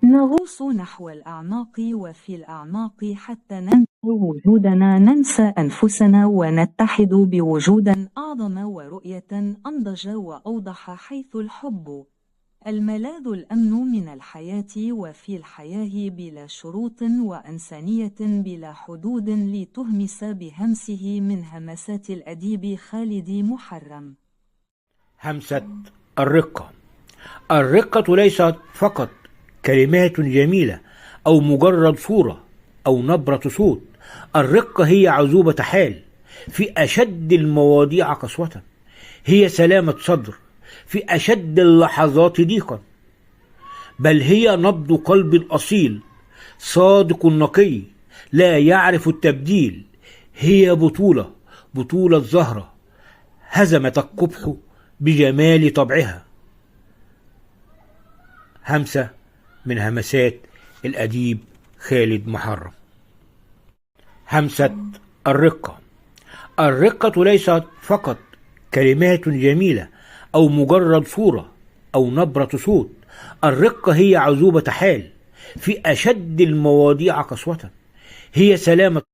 نغوص نحو الأعماق، وفي الأعماق حتى ننسى وجودنا، ننسى أنفسنا ونتحد بوجود أعظم ورؤية أنضج وأوضح، حيث الحب الملاذ الأمن من الحياة، وفي الحياة بلا شروط وإنسانية بلا حدود، لتهمس بهمسه من همسات الأديب خالد محرم. همسة الرقة. الرقة ليست فقط كلمات جميلة أو مجرد صورة أو نبرة صوت. الرقة هي عذوبة حال في أشد المواضيع قسوة، هي سلامة صدر في أشد اللحظات ضيقا، بل هي نبض قلب أصيل صادق نقي لا يعرف التبديل. هي بطولة زهرة هزمت القبح بجمال طبعها. همسة من همسات الأديب خالد محرم. همسة الرقة. الرقة ليست فقط كلمات جميلة أو مجرد صورة أو نبرة صوت. الرقة هي عذوبة حال في أشد المواضيع قسوة، هي سلامة